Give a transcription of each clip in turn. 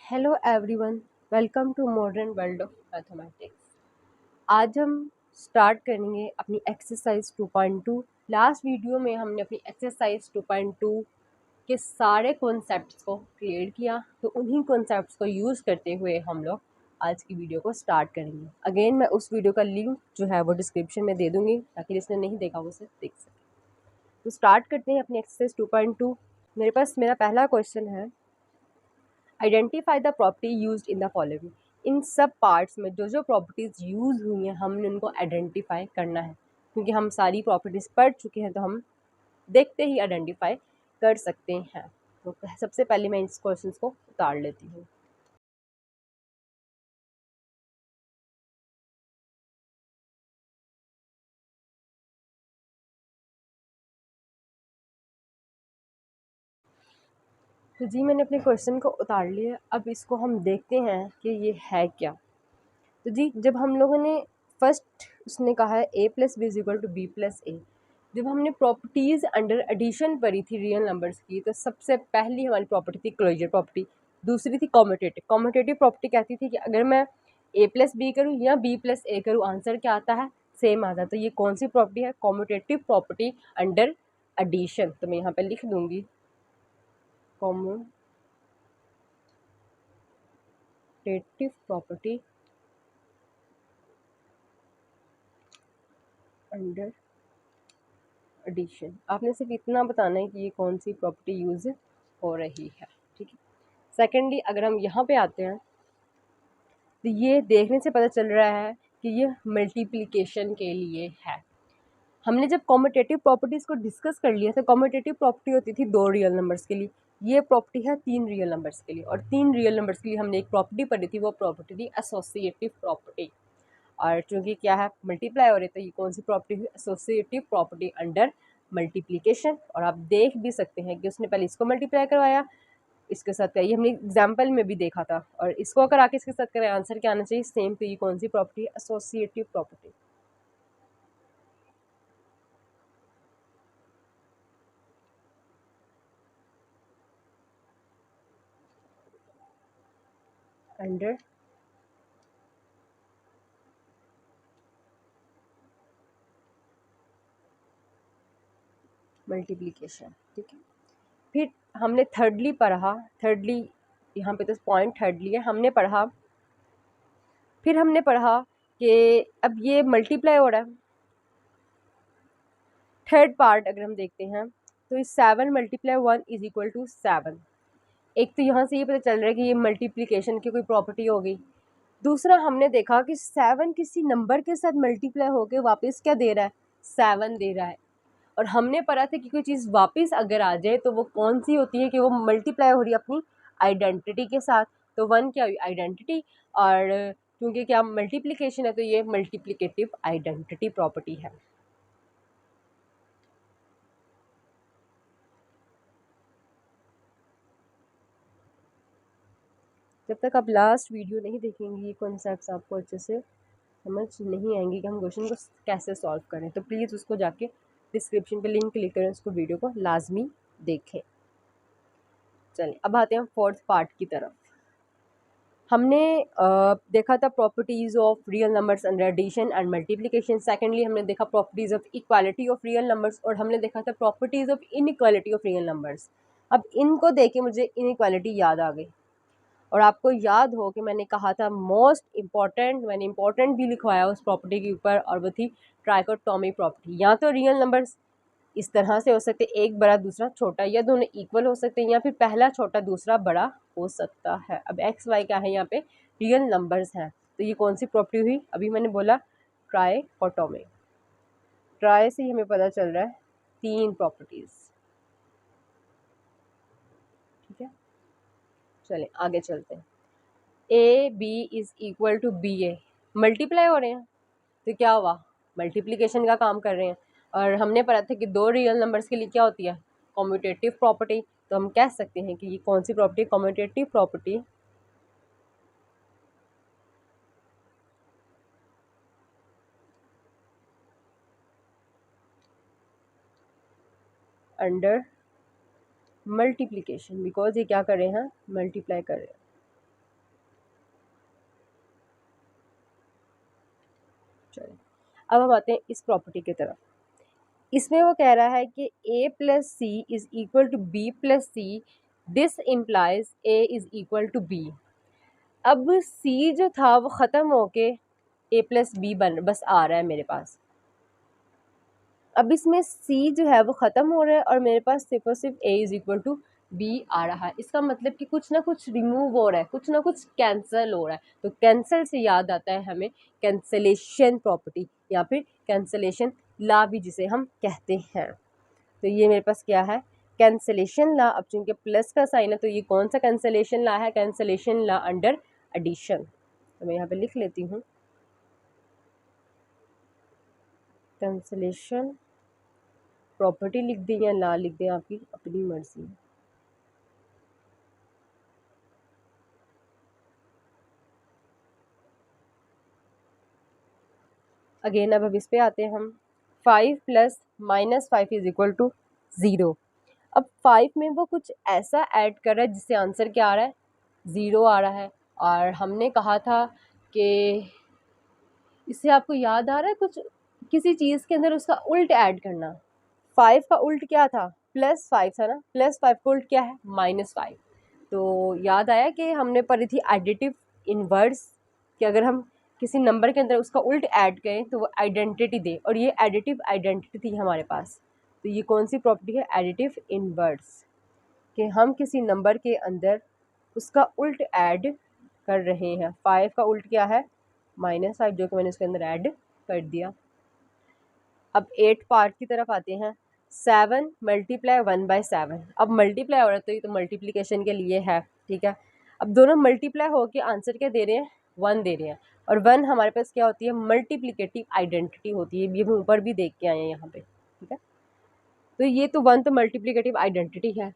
Hello everyone, welcome to modern world of mathematics. आज हम start करेंगे अपनी एक्सरसाइज 2.2। लास्ट वीडियो में हमने अपनी एक्सरसाइज 2.2 के सारे कॉन्सेप्ट्स को क्लियर किया, तो उन्हीं कॉन्सेप्ट्स को यूज़ करते हुए हम लोग आज की वीडियो को स्टार्ट करेंगे। अगेन मैं उस वीडियो का लिंक जो है वो डिस्क्रिप्शन में दे दूँगी ताकि जिसने नहीं देखा वो उसे देख सके। तो स्टार्ट करते हैं अपनी एक्सरसाइज 2.2। मेरा पहला क्वेश्चन है, identify the property used in the following. इन सब पार्ट्स में जो जो प्रॉपर्टीज़ यूज़ हुई हैं हमने उनको आइडेंटिफाई करना है, क्योंकि हम सारी प्रॉपर्टीज़ पढ़ चुके हैं तो हम देखते ही आइडेंटिफाई कर सकते हैं। तो सबसे पहले मैं इस क्वेश्चन को उतार लेती हूँ। तो जी मैंने अपने क्वेश्चन को उतार लिया। अब इसको हम देखते हैं कि ये है क्या। तो जी जब हम लोगों ने फर्स्ट उसने कहा है a plus B is equal to B plus A, जब हमने प्रॉपर्टीज़ अंडर एडिशन पढ़ी थी रियल नंबर्स की, तो सबसे पहली हमारी प्रॉपर्टी थी क्लोजर प्रॉपर्टी, दूसरी थी कॉम्यूटेटिव। कॉम्यूटेटिव प्रॉपर्टी कहती थी कि अगर मैं a प्लस बी करूँ या b प्लस ए करूँ, आंसर क्या आता है, सेम आता है। तो ये कौन सी प्रॉपर्टी है, कॉम्यूटेटिव प्रॉपर्टी अंडर एडिशन। तो मैं यहाँ पर लिख दूँगी कॉम्यूटेटिव प्रॉपर्टी अंडर एडिशन। आपने सिर्फ इतना बताना है कि ये कौन सी प्रॉपर्टी यूज़ हो रही है, ठीक है। सेकेंडली अगर हम यहाँ पे आते हैं तो ये देखने से पता चल रहा है कि ये मल्टीप्लिकेशन के लिए है। हमने जब कॉम्यूटेटिव प्रॉपर्टीज़ को डिस्कस कर लिया था, कॉम्यूटेटिव प्रॉपर्टी होती थी 2 रियल नंबर्स के लिए, ये प्रॉपर्टी है 3 रियल नंबर्स के लिए। और 3 रियल नंबर्स के लिए हमने एक प्रॉपर्टी पढ़ी थी, वो प्रॉपर्टी थी एसोसिएटिव प्रॉपर्टी। और चूँकि क्या है, मल्टीप्लाई हो रहे, तो ये कौन सी प्रॉपर्टी है, एसोसिएटिव प्रॉपर्टी अंडर मल्टीप्लिकेशन। और आप देख भी सकते हैं कि उसने पहले इसको मल्टीप्लाई करवाया, इसके साथ क्या, ये हमने एग्जाम्पल में भी देखा था, और इसको अगर आके इसके साथ करें आंसर क्या आना चाहिए, सेम। तो ये कौन सी प्रॉपर्टी है, एसोसिएटिव प्रॉपर्टी। अंडर मल्टीप्लिकेशन, ठीक है। फिर हमने थर्डली पढ़ा, थर्डली यहाँ पे तो पॉइंट थर्डली है, हमने पढ़ा, फिर हमने पढ़ा कि अब ये मल्टीप्लाई हो रहा है। थर्ड पार्ट अगर हम देखते हैं तो इस 7 मल्टीप्लाई 1 इज इक्वल टू 7। एक तो यहाँ से ये पता चल रहा है कि ये मल्टीप्लिकेशन की कोई प्रॉपर्टी होगी। दूसरा हमने देखा कि 7 किसी नंबर के साथ मल्टीप्लाई होके वापस क्या दे रहा है, 7 दे रहा है। और हमने पढ़ा था कि कोई चीज़ वापस अगर आ जाए तो वो कौन सी होती है, कि वो मल्टीप्लाई हो रही है अपनी आइडेंटिटी के साथ। तो 1 क्या हुई, आइडेंटिटी, और क्योंकि क्या मल्टीप्लिकेशन है तो ये मल्टीप्लिकेटिव आइडेंटिटी प्रॉपर्टी है। जब तक आप लास्ट वीडियो नहीं देखेंगे ये कॉन्सेप्ट्स आपको अच्छे से समझ नहीं आएंगे कि हम क्वेश्चन को कैसे सॉल्व करें। तो प्लीज़ उसको जाके डिस्क्रिप्शन पे लिंक क्लिक करें, उसको वीडियो को लाजमी देखें। चलिए अब आते हैं फोर्थ पार्ट की तरफ। हमने देखा था properties of real numbers under addition and multiplication. Secondly हमने देखा properties of equality of real numbers, और हमने देखा था properties of inequality of real numbers. अब इनको देख के मुझे इनइक्वालिटी याद आ गई। और आपको याद हो कि मैंने कहा था मोस्ट इम्पॉर्टेंट, मैंने इम्पॉर्टेंट भी लिखवाया उस प्रॉपर्टी के ऊपर, और वो थी ट्राइकोटॉमी प्रॉपर्टी। या तो रियल नंबर्स इस तरह से हो सकते, एक बड़ा दूसरा छोटा, या दोनों इक्वल हो सकते हैं, या फिर पहला छोटा दूसरा बड़ा हो सकता है। अब एक्स वाई क्या है, यहाँ पे रियल नंबर्स हैं। तो ये कौन सी प्रॉपर्टी हुई, अभी मैंने बोला ट्राइकोटॉमी। ट्राई से ही हमें पता चल रहा है 3 प्रॉपर्टीज़, ठीक है। चलें आगे चलते हैं। A b is equal to b a, multiply हो रहे हैं, तो क्या हुआ, मल्टीप्लिकेशन का काम कर रहे हैं। और हमने पढ़ा था कि 2 रियल नंबर्स के लिए क्या होती है, कॉम्यूटेटिव प्रॉपर्टी। तो हम कह सकते हैं कि ये कौन सी property, commutative property under multiplication, because ये क्या कर रहे हैं, मल्टीप्लाई कर रहे हैं। अब हम आते हैं इस प्रॉपर्टी की तरफ। इसमें वो कह रहा है कि a plus C is equal to B plus c, this implies a is equal to b. अब c जो था वो ख़त्म होके a प्लस बी बस आ रहा है मेरे पास। अब इसमें c जो है वो ख़त्म हो रहा है और मेरे पास सिर्फ और सिर्फ a is equal to B आ रहा है। इसका मतलब कि कुछ ना कुछ रिमूव हो रहा है, कुछ ना कुछ कैंसिल हो रहा है। तो कैंसिल से याद आता है हमें कैंसलेशन प्रॉपर्टी या फिर कैंसलेशन लॉ भी जिसे हम कहते हैं। तो ये मेरे पास क्या है, कैंसलेशन लॉ। अब चूंकि प्लस का साइन है तो ये कौन सा कैंसलेशन लॉ है, कैंसलेशन लॉ अंडर एडिशन। तो मैं यहाँ पे लिख लेती हूँ कैंसलेशन प्रॉपर्टी लिख दें या लॉ लिख दें, आपकी अपनी मर्जी। अगेन अब इस पे आते हैं हम। 5 plus minus 5 is equal to 0। अब 5 में वो कुछ ऐसा ऐड कर रहा है जिससे आंसर क्या आ रहा है, 0 आ रहा है। और हमने कहा था कि इससे आपको याद आ रहा है कुछ, किसी चीज़ के अंदर उसका उल्ट ऐड करना। 5 का उल्ट क्या था, प्लस 5 था ना, प्लस 5 का उल्ट क्या है, माइनस 5। तो याद आया कि हमने पढ़ी थी एडिटिव इनवर्स, कि अगर हम किसी नंबर के अंदर उसका उल्ट ऐड करें तो वो आइडेंटिटी दे, और ये एडिटिव आइडेंटिटी थी हमारे पास। तो ये कौन सी प्रॉपर्टी है, एडिटिव इनवर्स, कि हम किसी नंबर के अंदर उसका उल्ट ऐड कर रहे हैं। 5 का उल्ट क्या है, माइनस 5, जो कि मैंने उसके अंदर ऐड कर दिया। अब 8 पार्ट की तरफ आते हैं। 7 मल्टीप्लाई 1/7। अब मल्टीप्लाई हो रहा है तो ये तो मल्टीप्लिकेशन के लिए है, ठीक है। अब दोनों मल्टीप्लाई होकर आंसर क्या दे रहे हैं, 1 दे रहे हैं। और 1 हमारे पास क्या होती है, मल्टीप्लिकेटिव आइडेंटिटी होती है। ये हम ऊपर भी देख के आए हैं यहाँ पे, ठीक है। तो ये तो 1 तो मल्टीप्लिकेटिव आइडेंटिटी है।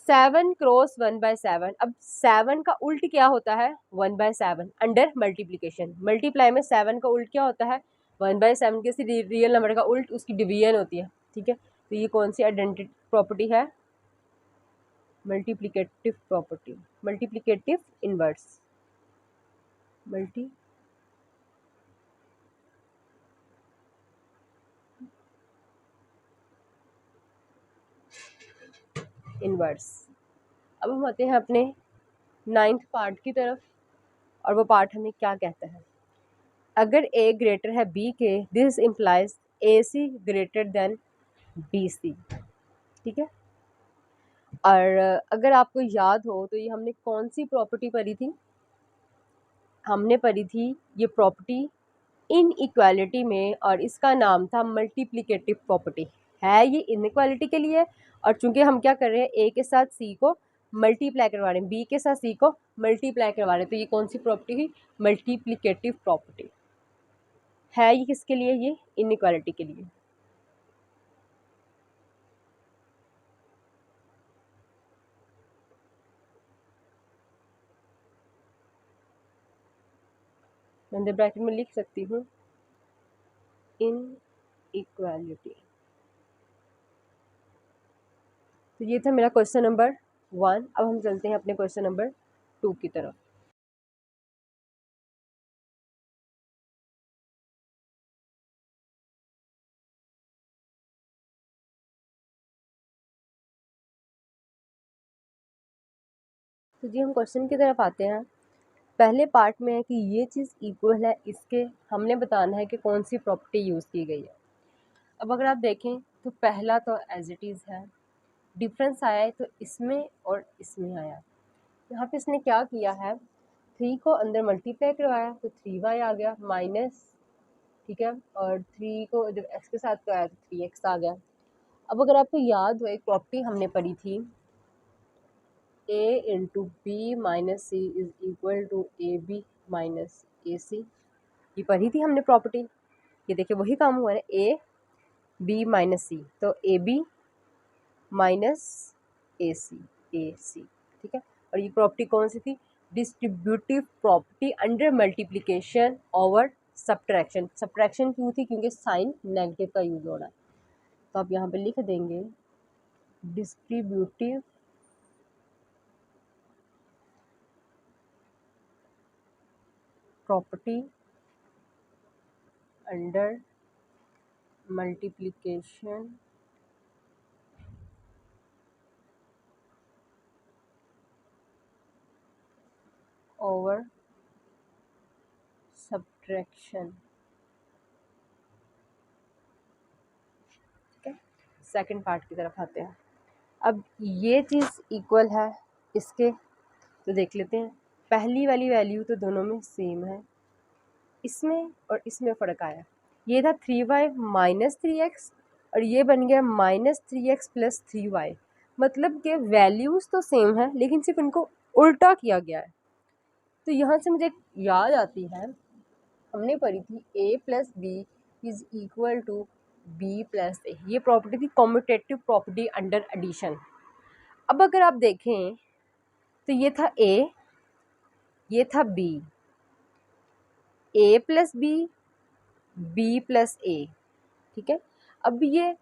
7 क्रॉस 1/7। अब 7 का उल्ट क्या होता है, 1/7 अंडर मल्टीप्लिकेशन। मल्टीप्लाई में 7 का उल्ट क्या होता है, 1/7। किसी रियल नंबर का उल्ट उसकी डिवीजन होती है, ठीक है। तो ये कौन सी आइडेंटिटी प्रॉपर्टी है, multiplicative property, multiplicative inverse, multi inverse. अब हम आते हैं अपने 9th पार्ट की तरफ, और वो पार्ट हमें क्या कहता है, अगर a ग्रेटर है b के, this implies ac greater than bc, ठीक है। और अगर आपको याद हो तो ये हमने कौन सी प्रॉपर्टी पढ़ी थी, हमने पढ़ी थी ये प्रॉपर्टी इन इक्वालिटी में, और इसका नाम था मल्टीप्लिकेटिव प्रॉपर्टी। है ये इनइक्वालिटी के लिए, और चूंकि हम क्या कर रहे हैं, a के साथ c को मल्टीप्लाई करवा रहे हैं, b के साथ c को मल्टीप्लाई करवा रहे हैं, तो ये कौन सी प्रॉपर्टी हुई, मल्टीप्लिकेटिव प्रॉपर्टी। है ये किसके लिए, ये इनइक्वालिटी के लिए। मैं अंदर ब्रैकेट में लिख सकती हूँ इन इक्वालिटी। तो ये था मेरा क्वेश्चन नंबर 1। अब हम चलते हैं अपने क्वेश्चन नंबर 2 की तरफ। तो जी हम क्वेश्चन की तरफ आते हैं। पहले पार्ट में है कि ये चीज़ इक्वल है इसके, हमने बताना है कि कौन सी प्रॉपर्टी यूज़ की गई है। अब अगर आप देखें तो पहला तो एज इट इज़ है, डिफरेंस आया है तो इसमें और इसमें आया। यहाँ पे इसने क्या किया है, 3 को अंदर मल्टीप्लाई करवाया तो 3y आ गया माइनस, ठीक है। और 3 को जब x के साथ कराया तो 3x आ गया। अब अगर आपको याद हो, एक प्रॉपर्टी हमने पढ़ी थी, a into B minus C is equal to A B minus A C. ये पढ़ी थी हमने प्रॉपर्टी। ये देखिए वही काम हुआ है, ए बी माइनस सी, तो ए बी माइनस ए सी, ठीक है। और ये प्रॉपर्टी कौन सी थी, distributive property under multiplication over subtraction. Subtraction क्यों थी, क्योंकि साइन नेगेटिव का यूज हो रहा है। तो आप यहाँ पे लिख देंगे distributive property under multiplication over subtraction. ठीक है, सेकंड पार्ट की तरफ आते हैं। अब ये चीज़ इक्वल है इसके, तो देख लेते हैं। पहली वाली वैल्यू तो दोनों में सेम है, इसमें और इसमें फ़र्क आया। ये था 3y माइनस 3x और ये बन गया माइनस 3x प्लस 3y। मतलब कि वैल्यूज़ तो सेम है लेकिन सिर्फ इनको उल्टा किया गया है। तो यहाँ से मुझे एक याद आती है, हमने पढ़ी थी a plus B is equal to B plus A. ये प्रॉपर्टी थी कॉम्यूटेटिव प्रॉपर्टी अंडर एडिशन। अब अगर आप देखें तो ये था a, ये था b, a plus B, B plus A. ठीक है, अब ये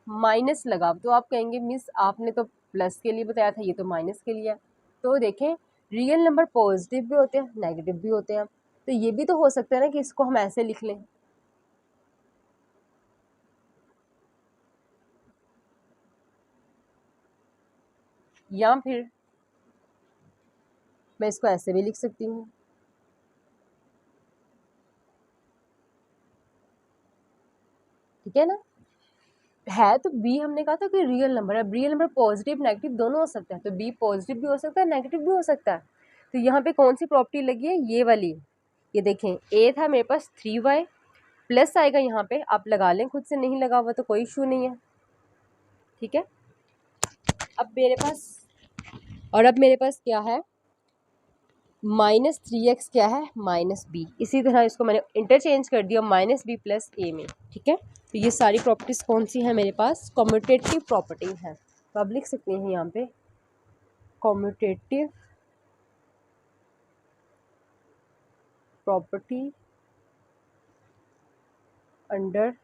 माइनस लगा तो आप कहेंगे मिस आपने तो प्लस के लिए बताया था, ये तो माइनस के लिए है। तो देखें, रियल नंबर पॉजिटिव भी होते हैं, नेगेटिव भी होते हैं। तो ये भी तो हो सकता है ना कि इसको हम ऐसे लिख लें, या फिर मैं इसको ऐसे भी लिख सकती हूँ। ठीक है ना, है तो बी हमने कहा था कि रियल नंबर है। रियल नंबर पॉजिटिव नेगेटिव दोनों हो सकता है, तो बी पॉजिटिव भी हो सकता है, नेगेटिव भी हो सकता है। तो यहाँ पे कौन सी प्रॉपर्टी लगी है, ये वाली। ये देखें, ए था मेरे पास 3y प्लस आएगा, यहाँ पे आप लगा लें खुद से, नहीं लगा हुआ तो कोई इशू नहीं है। ठीक है, अब मेरे पास क्या है, माइनस 3x क्या है, माइनस बी। इसी तरह इसको मैंने इंटरचेंज कर दिया माइनस बी प्लस ए में। ठीक है, तो ये सारी प्रॉपर्टीज़ कौन सी हैं मेरे पास, कॉम्यूटेटिव प्रॉपर्टी है। तो आप लिख सकते हैं यहाँ पे कॉम्यूटेटिव प्रॉपर्टी अंडर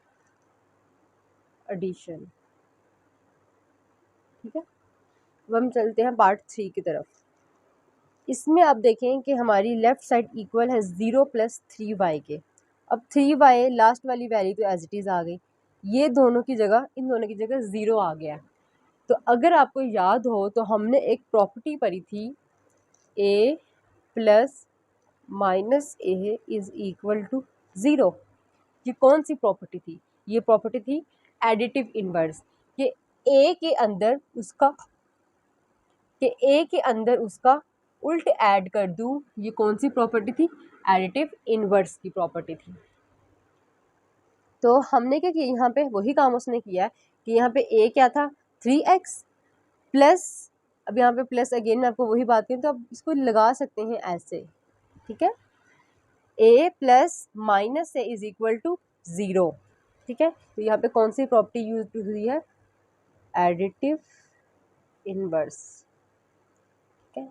एडिशन। ठीक है, अब हम चलते हैं पार्ट 3 की तरफ। इसमें आप देखें कि हमारी लेफ्ट साइड इक्वल है 0 प्लस 3y के। अब 3y लास्ट वाली वैल्यू तो एज इट इज़ आ गई, ये दोनों की जगह, इन दोनों की जगह 0 आ गया। तो अगर आपको याद हो तो हमने एक प्रॉपर्टी पढ़ी थी, a plus minus a is equal to 0। ये कौन सी प्रॉपर्टी थी, ये प्रॉपर्टी थी एडिटिव इनवर्स। कि a के अंदर उसका उल्ट ऐड कर दूं, ये कौन सी प्रॉपर्टी थी, एडिटिव इनवर्स की प्रॉपर्टी थी। तो हमने क्या किया, यहाँ पे वही काम उसने किया कि यहाँ पे a क्या था 3x प्लस, अब यहाँ पे प्लस अगेन मैं आपको वही बात करूँ तो आप इसको लगा सकते हैं ऐसे। ठीक है, a plus minus a is equal to 0। ठीक है, तो यहाँ पे कौन सी प्रॉपर्टी यूज हुई है, एडिटिव इनवर्स। ठीक है,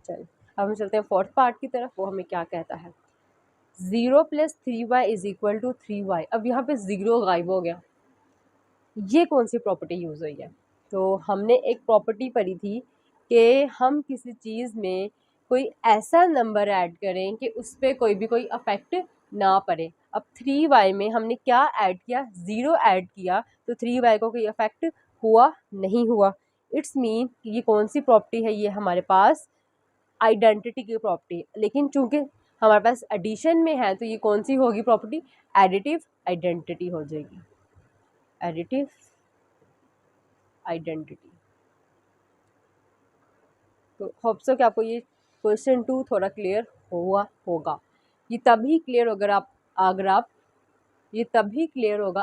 चल अब हम चलते हैं फोर्थ पार्ट की तरफ, वो हमें क्या कहता है, 0 plus 3y is equal to 3y। अब यहाँ पे 0 गायब हो गया, ये कौन सी प्रॉपर्टी यूज़ हुई है। तो हमने एक प्रॉपर्टी पढ़ी थी कि हम किसी चीज़ में कोई ऐसा नंबर ऐड करें कि उस पर कोई अफेक्ट ना पड़े। अब 3y में हमने क्या ऐड किया, 0 ऐड किया, तो 3y को कोई अफेक्ट हुआ नहीं हुआ। इट्स मीन ये कौन सी प्रॉपर्टी है, ये हमारे पास आइडेंटिटी की प्रॉपर्टी। लेकिन चूंकि हमारे पास एडिशन में है तो ये कौन सी होगी प्रॉपर्टी, एडिटिव आइडेंटिटी हो जाएगी, एडिटिव आइडेंटिटी। तो होप सो कि आपको ये क्वेश्चन 2 थोड़ा क्लियर हुआ होगा। ये तभी क्लियर होगा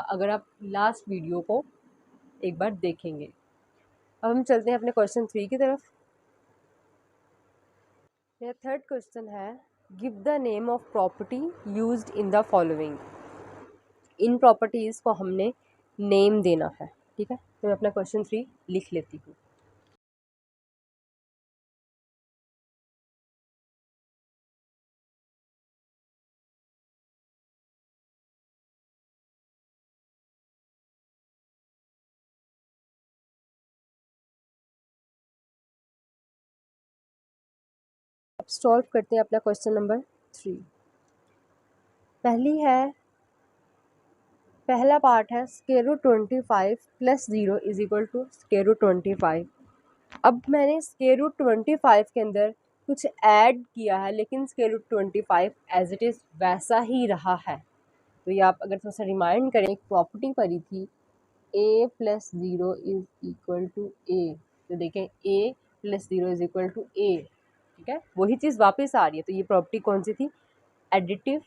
अगर आप लास्ट वीडियो को एक बार देखेंगे। अब हम चलते हैं अपने क्वेश्चन 3 की तरफ। मेरा थर्ड क्वेश्चन है, give the name of property used in the following. In properties को हमने नेम देना है। ठीक है, तो मैं अपना क्वेश्चन 3 लिख लेती हूँ। अब सॉल्व करते हैं अपना क्वेश्चन नंबर 3। पहला पार्ट है square root 25 plus 0 is equal to square root 25। अब मैंने स्क्वायर रूट 25 के अंदर कुछ ऐड किया है, लेकिन square root 25 as it is वैसा ही रहा है। तो ये आप अगर थोड़ा सा रिमाइंड करें, एक प्रॉपर्टी पढ़ी थी a plus 0 is equal to a। तो देखें a plus 0 is equal to a, ठीक है, वही चीज़ वापस आ रही है। तो ये प्रॉपर्टी कौन सी थी? Additive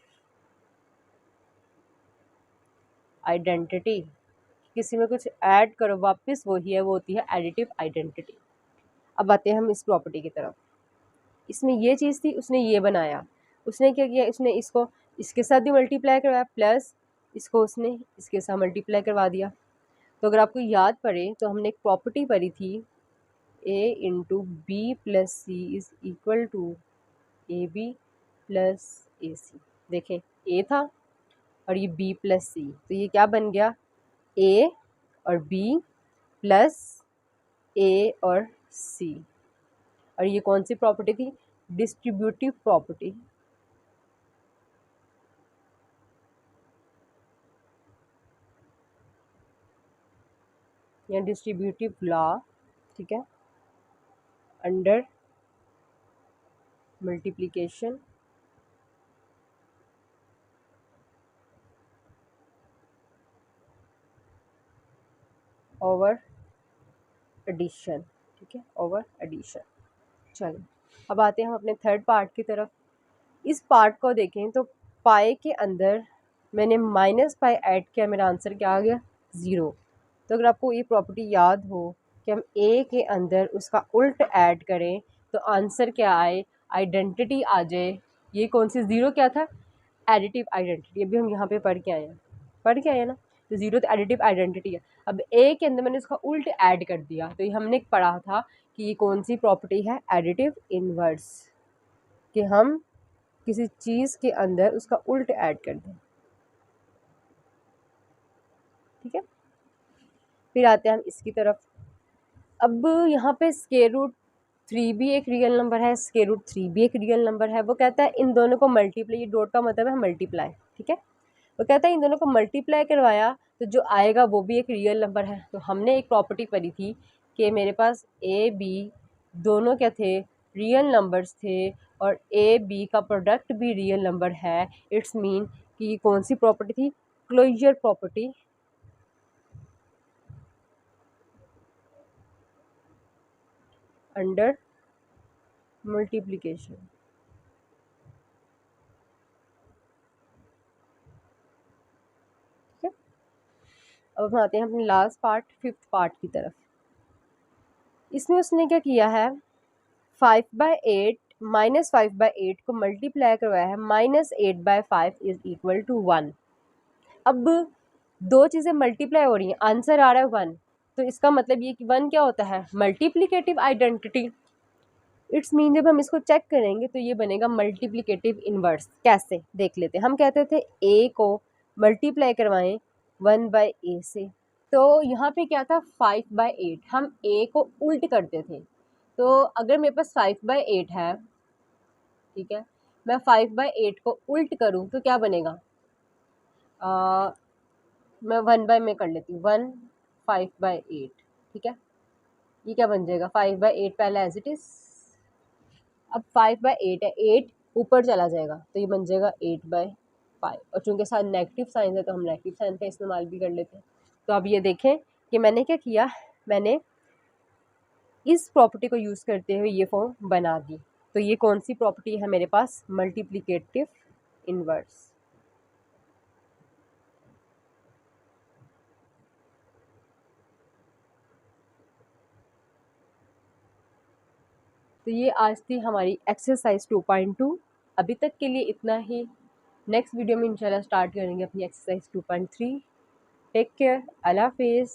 identity. किसी में कुछ ऐड करो वापस वही है, वो होती है एडिटिव आइडेंटिटी। अब आते हैं हम इस प्रॉपर्टी की तरफ। इसमें ये चीज़ थी, उसने ये बनाया, उसने क्या किया, इसने इसको इसके साथ भी मल्टीप्लाई करवाया, प्लस इसको उसने इसके साथ मल्टीप्लाई करवा दिया। तो अगर आपको याद पड़े तो हमने एक प्रॉपर्टी पढ़ी थी a into B plus C is equal to A B plus A C. देखें a था और ये b प्लस सी, तो ये क्या बन गया? a और b प्लस a और c। और ये कौन सी प्रॉपर्टी थी? Distributive property. या डिस्ट्रीब्यूटिव लॉ, ठीक है, अंडर मल्टीप्लिकेशन ओवर एडिशन, ठीक है, ओवर एडिशन। चलो अब आते हैं हम अपने थर्ड पार्ट की तरफ। इस पार्ट को देखें तो पाई के अंदर मैंने माइनस पाई ऐड किया, मेरा आंसर क्या आ गया? 0। तो अगर आपको ये प्रॉपर्टी याद हो कि हम a के अंदर उसका उल्ट ऐड करें तो आंसर क्या आए? आइडेंटिटी आ जाए। ये कौन सी 0 क्या था? Additive identity. अभी हम यहाँ पे पढ़ के आए हैं ना। तो 0 तो एडिटिव आइडेंटिटी है। अब a के अंदर मैंने उसका उल्ट ऐड कर दिया, तो ये हमने पढ़ा था कि ये कौन सी प्रॉपर्टी है? एडिटिव इनवर्स, कि हम किसी चीज़ के अंदर उसका उल्ट ऐड कर दें, ठीक है। फिर आते हैं हम इसकी तरफ। अब यहाँ पे स्क्वायर रूट 3 भी एक रियल नंबर है, स्क्वायर रूट 3 भी एक रियल नंबर है। वो कहता है इन दोनों को मल्टीप्लाई, ये डॉट का मतलब है मल्टीप्लाई, ठीक है। वो कहता है इन दोनों को मल्टीप्लाई करवाया तो जो आएगा वो भी एक रियल नंबर है। तो हमने एक प्रॉपर्टी पढ़ी थी कि मेरे पास ए बी दोनों क्या थे? रियल नंबर्स थे, और ए बी का प्रोडक्ट भी रियल नंबर है। इट्स मीन कि ये कौन सी प्रॉपर्टी थी? Closure property under multiplication. ठीक है, अब हम आते हैं अपने लास्ट पार्ट, फिफ्थ पार्ट की तरफ। इसमें उसने क्या किया है? 5/8 माइनस 5/8 को मल्टीप्लाई करवाया है, -8/5 इज इक्वल टू 1। अब दो चीज़ें मल्टीप्लाई हो रही हैं, आंसर आ रहा है 1, तो इसका मतलब ये कि 1 क्या होता है? Multiplicative identity. इट्स मीन जब हम इसको चेक करेंगे तो ये बनेगा मल्टीप्लिकेटिव इनवर्स। कैसे? देख लेते हैं। हम कहते थे a को मल्टीप्लाई करवाएं 1/a से, तो यहाँ पे क्या था? 5/8। हम a को उल्ट करते थे। तो अगर मेरे पास 5/8 है, ठीक है, मैं 5/8 को उल्ट करूँ तो क्या बनेगा? मैं 1 में कर लेती हूँ, 1 5/8, ठीक है। ये क्या बन जाएगा? 5/8 पहले एज इट इज़। अब 5/8 है, 8 ऊपर चला जाएगा तो ये बन जाएगा 8/5, और चूँकि साथ नेगेटिव साइन है तो हम नेगेटिव साइन का इस्तेमाल भी कर लेते हैं। तो अब ये देखें कि मैंने क्या किया, मैंने इस प्रॉपर्टी को यूज़ करते हुए ये फॉर्म बना दी। तो ये कौन सी प्रॉपर्टी है मेरे पास? Multiplicative inverse. तो ये आज थी हमारी एक्सरसाइज 2.2। अभी तक के लिए इतना ही। नेक्स्ट वीडियो में इंशाल्लाह स्टार्ट करेंगे अपनी एक्सरसाइज 2.3। टेक केयर, अल्लाह हाफिज़।